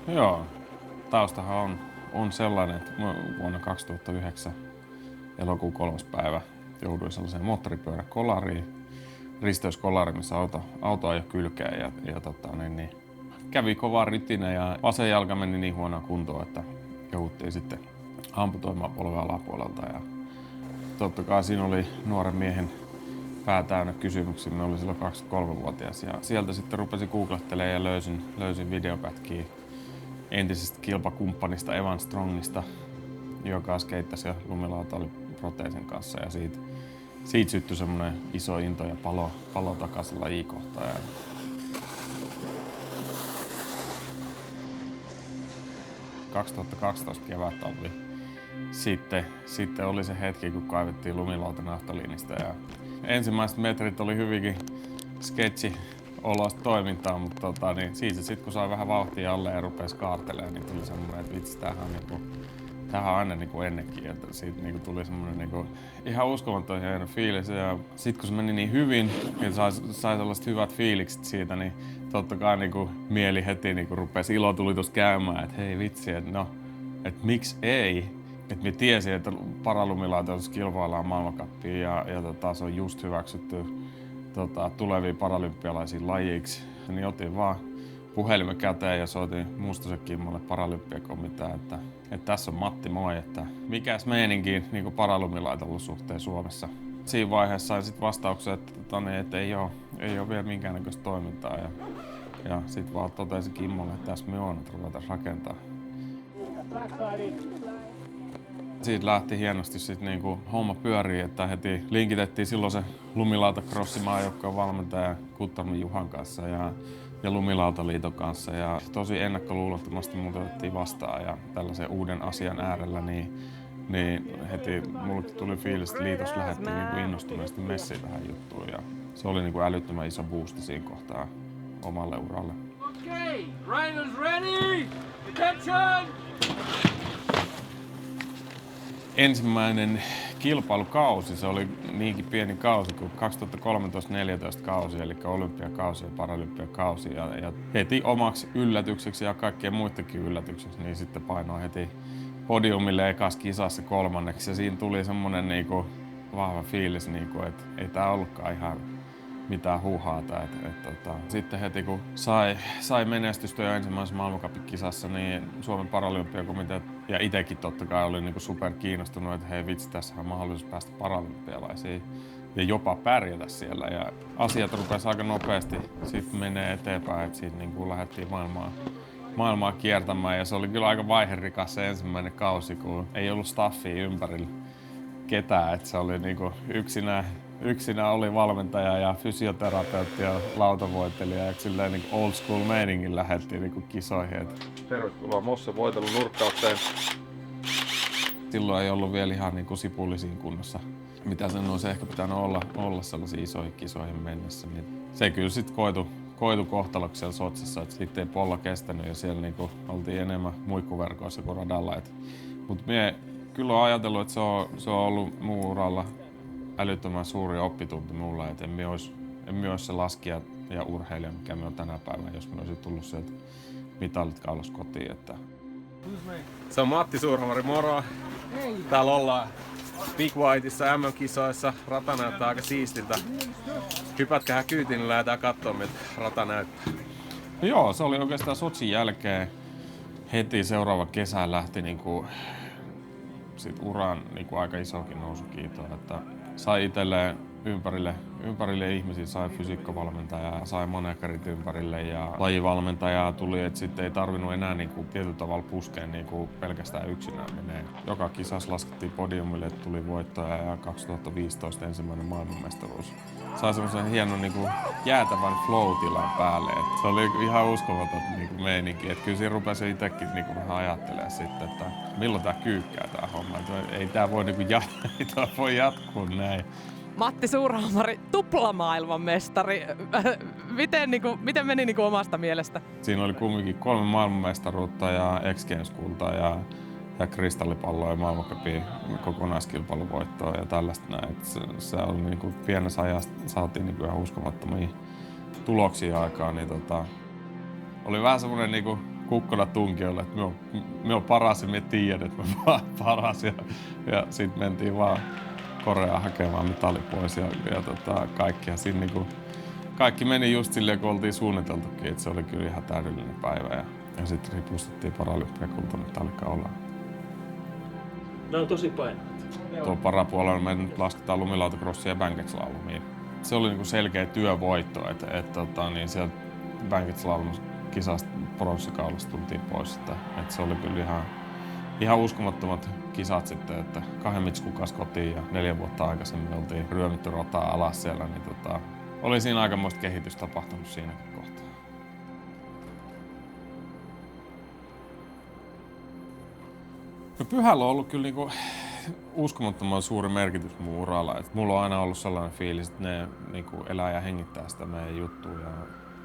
Joo, taustahan on sellainen, että vuonna 2009 elokuun 3. päivä jouduin sellaiseen moottoripyöräkolariin, risteyskolariin, missä auto ajoi kylkeen ja kävi kova rytinä ja vasen jalka meni niin huonoa kuntoon, että jouduttiin sitten amputoimaan polven alapuolelta. Ja totta kai siinä oli nuoren miehen pää täynnä kysymyksiä. Minä olin silloin 23-vuotias ja sieltä sitten rupesin googlettelemaan ja löysin videopätkiä entisestä kilpakumppanista Evan Strongista, joka skeittasi ja lumilauta oli proteesin kanssa ja siitä syttyi semmoinen iso into ja palo takaisin lajikohtaan. 2012 kevättä oli sitten oli se hetki, kun kaivettiin lumilauta naftaliinista ja ensimmäiset metrit oli hyvinkin sketsi oloista toimintaa, mutta siitä sitten kun sai vähän vauhtia alle ja rupesi kaartelemaan, niin tuli semmoinen, että vitsi, tämähän on aina niin kuin ennenkin, että siitä niin kuin tuli semmoinen niin kuin ihan uskomaton hieno fiilis ja sitten kun se meni niin hyvin ja sai sellaiset hyvät fiilikset siitä, niin totta kai niin kuin mieli heti niin kuin rupesi ilotulitus käymään, että hei vitsi, että miksi ei. Että me tiesin, että paralumilautailussa kilpaillaan maailmankappia ja se on just hyväksytty tuleviin paralympialaisiin lajiksi. Niin otin vaan puhelimen käteen ja soitin Mustosen Kimmolle Paralympiakomiteaan, että tässä on Matti, moi, että mikäs meininki niin paralumilautailun suhteen Suomessa. Siinä vaiheessa sain sitten vastauksen, että ei ole vielä minkäännäköistä toimintaa ja sitten vaan totesin Kimmolle, että tässä me on, että ruvetaan rakentaa. Siitä lähti hienosti sitten niinku homma pyörii, että heti linkitettiin silloin se lumilautakrossimaan maajoukkojen valmentaja Kuttarmin Juhan kanssa ja Lumilautaliiton kanssa. Ja tosi ennakkoluulottomasti mut otettiin vastaan ja tällaisen uuden asian äärellä niin heti mulle tuli fiilis, että liitos lähetti niinku innostuneesti messiin tähän juttuun. Ja se oli niinku älyttömän iso boosti siinä kohtaa omalle uralle. Okay, riders ready! Attention! Ensimmäinen kilpailukausi, se oli niinkin pieni kausi kuin 2013-14 kausi, eli olympiakausi ja paralympiakausi. Ja heti omaksi yllätykseksi ja kaikkien muidenkin yllätykseksi, niin sitten painoi heti podiumille ekas kisassa 3. Ja siinä tuli semmoinen niinku vahva fiilis, niinku, että ei tää ollutkaan ihan mitään huuhaata. Sitten heti kun sai menestystä jo ensimmäisessä maailmancupin-kisassa, niin Suomen Paralympiakomitea ja itsekin totta kai oli niinku super kiinnostunut, että hei vitsi, tässä on mahdollisuus päästä paralympialaisiin ja jopa pärjätä siellä. Ja asiat rupesi aika nopeasti sitten menee eteenpäin, että siitä niinku lähdettiin maailmaa kiertämään ja se oli kyllä aika vaiherikas se ensimmäinen kausi, kun ei ollut staffia ympärillä ketään, että se oli niinku yksinä oli valmentaja ja fysioterapeutti ja lautavoitelija ja silleen niin old school meiningin lähdettiin niin kisoihin. Tervetuloa Mossen voitelun nurkkauteen. Silloin ei ollut vielä ihan niin sipullisiin kunnossa, mitä sen olisi ehkä pitänyt olla sellaisiin isoihin kisoihin mennessä. Niin se kyllä sitten koitu kohtaloksi siellä Sotsissa, että sitten ei pollo kestänyt ja siellä niin oltiin enemmän muikkuverkoissa kuin radalla. Mutta minä kyllä olen ajatellut, että se on ollut mun uralla älyttömän suuri oppitunti mulla, että en minä olisi se laskija ja urheilija, mikä me on tänä päivänä, jos minä olisin tullut sieltä mitalit kaulassa kotiin. Että. Se on Matti Suurhamari, moro! Täällä ollaan Big Whiteissa MM-kisoissa. Rata näyttää aika siistiltä. Hypätkähän kyytiin, niin lähdetään katsomaan, miltä rata näyttää. Joo, se oli oikeastaan Sotsin jälkeen. Heti seuraava kesä lähti niinku, sit uran niinku aika isokin nousukiito. Että sai itselleen ympärille ihmisiä, sai fysiikkavalmentajaa, sai manekarit ympärille ja lajivalmentajaa tuli, että sitten ei tarvinnut enää niinku tietyllä tavalla puskea niinku pelkästään yksinään menee. Joka kisassa laskettiin podiumille, että tuli voittoja ja 2015 ensimmäinen maailmanmestaruus. Sai semmoisen hienon niinku jäätävän flow-tilan päälle. Et se oli ihan uskomaton niinku meininki. Et kyllä siinä rupesi itsekin niinku vähän ajattelemaan sitten, että milloin tää kyykkää tää homma. Et ei tää voi, niinku voi jatkuu näin. Matti Suurhamari, tuplamaailmanmestari. Miten meni omasta mielestä? Siinä oli kumminkin 3 maailmanmestaruutta ja X Games-kultaa ja kristallipalloa ja maailmancupin kokonaiskilpailuvoittoa ja tällaista näin. Se oli niinku pienessä ajassa saatiin niinku ihan uskomattomia tuloksia aikaan. Niin oli vähän semmoinen niinku kukkona tunkiolle, että me on paras ja me tiedän, että me on paras. Ja sitten mentiin vaan Koreaan hakemaan mitali pois ja kaikkia. Siinä niinku, kaikki meni just silleen, kun oltiin suunniteltukin, että se oli kyllä ihan täydellinen päivä. Ja sitten ripustettiin Paralympiakultamitali kaulaan. Ne on tosi painavat. Tuo parapuolella me nyt lasketaan lumilautakrossia ja banketslalomiin. Se oli niinku selkeä työvoitto, että niin sieltä banketslalom-kisasta pronssikaulasta tultiin pois. Että se oli kyllä ihan uskomattomat kisat sitten, että 2 mitsku kas kotiin ja 4 vuotta aikaisemmin oltiin ryömitty rotaa alas siellä, niin oli siinä aikamoista kehitystä tapahtunut siinäkin kohtaa. No Pyhällä on ollut kyllä niinku uskomattoman suuri merkitys mun uralla. Et mulla on aina ollut sellainen fiilis, että ne niinku elää ja hengittää sitä meidän juttua. Ja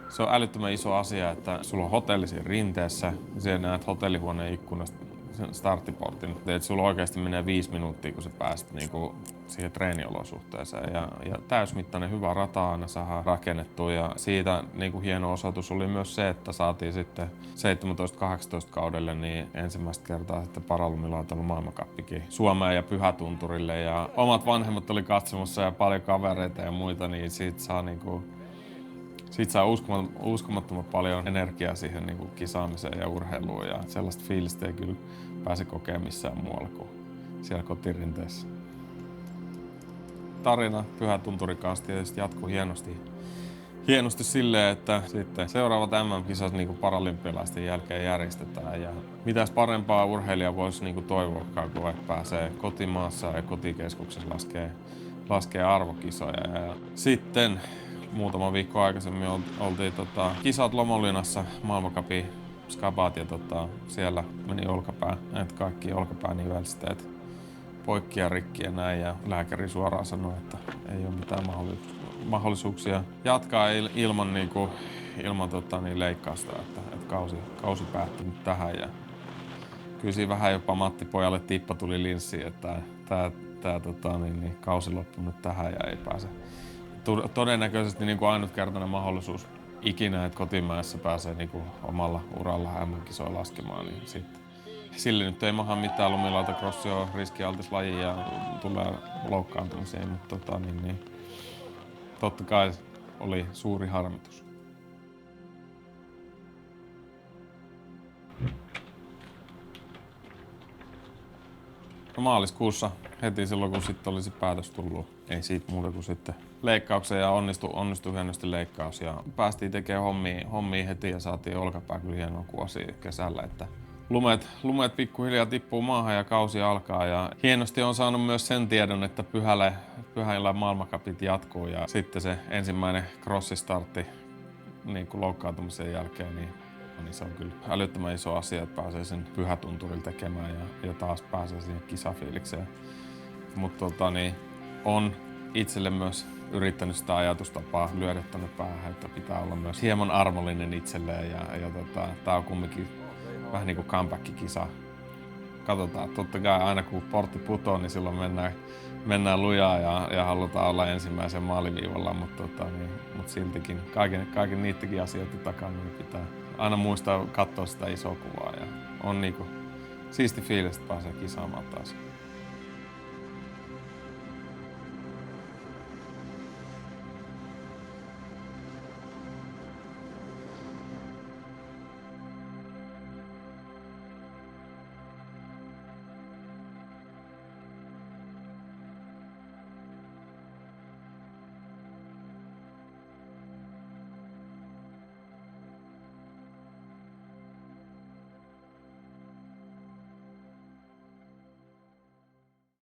se on älyttömän iso asia, että sulla on hotelli siinä rinteessä ja siellä näet hotellihuoneen ikkunasta sen starttiportin. Et sulla oikeasti menee 5 minuuttia, kun sä pääset niinku siihen treeniolosuhteeseen. Ja täysmittainen hyvä rata aina saadaan rakennettua. Ja siitä niinku hieno osoitus oli myös se, että saatiin sitten 17-18 kaudelle niin ensimmäistä kertaa sitten paralumilautailu maailmankappikin Suomeen ja Pyhätunturille. Ja omat vanhemmat oli katsomassa ja paljon kavereita ja muita, niin siitä saa uskomattoman paljon energiaa siihen niin kuin kisaamiseen ja urheiluun ja sellaista fiilistä ei kyllä pääse kokemaan missään muualla kuin siellä kotirinteessä. Tarina Pyhätunturin kanssa tietysti jatkuu hienosti silleen, että sitten seuraavat MM-kisat niin kuin paralympialaisten jälkeen järjestetään ja mitäs parempaa urheilija voisi niin kuin toivoakaan, kun pääsee kotimaassa ja kotikeskuksessa laskee arvokisoja. Ja sitten muutama viikko aikaisemmin oltiin kisat Lomolinassa maailmancupin skabat ja siellä meni olkapää, että kaikki olkapäänivelsteet poikki ja rikki ja näin ja lääkäri suoraan sanoi, että ei ole mitään mahdollisuuksia jatkaa ilman leikkausta, että kausi päättyi nyt tähän ja kyllä siinä vähän jopa Matti pojalle tippa tuli linssiin, että kausi loppui nyt tähän ja ei pääse. Todennäköisesti niin kuin ainutkertainen mahdollisuus ikinä, että kotimaassa pääsee niin kuin omalla uralla MM-kisoja laskemaan, niin sitten sille nyt ei maha mitään. Lumilautakrossi on riskialtis laji ja tulee loukkaantumisiin, mutta totta kai oli suuri harmitus. No maaliskuussa heti silloin, kun sitten olisi päätös tullut, ei siitä muuta kuin sitten leikkauksen ja onnistui hienosti leikkaus ja päästiin tekemään hommia heti ja saatiin olkapää kyllä hienoa kuosia kesällä, että lumet pikkuhiljaa tippuu maahan ja kausi alkaa ja hienosti on saanut myös sen tiedon, että Pyhäillä maailmancupit jatkuu ja sitten se ensimmäinen crossistartti niin kuin loukkaantumisen jälkeen, niin se on kyllä älyttömän iso asia, että pääsee sen Pyhätunturilla tekemään ja taas pääsee siihen kisafiilikseen. Mutta on itselle myös yrittänyt sitä ajatustapaa lyödä tänne päähän, että pitää olla myös hieman armollinen itselleen ja tää on kumminkin vähän niin kuin comeback-kisa. Katsotaan, totta kai aina kun portti putoo, niin silloin mennään lujaa ja halutaan olla ensimmäisen maaliviivalla, mutta siltikin kaiken niidenkin asioiden takana niin pitää aina muistaa katsoa sitä isoa kuvaa ja on niinku siisti fiilis, että pääsee kisaamaan taas.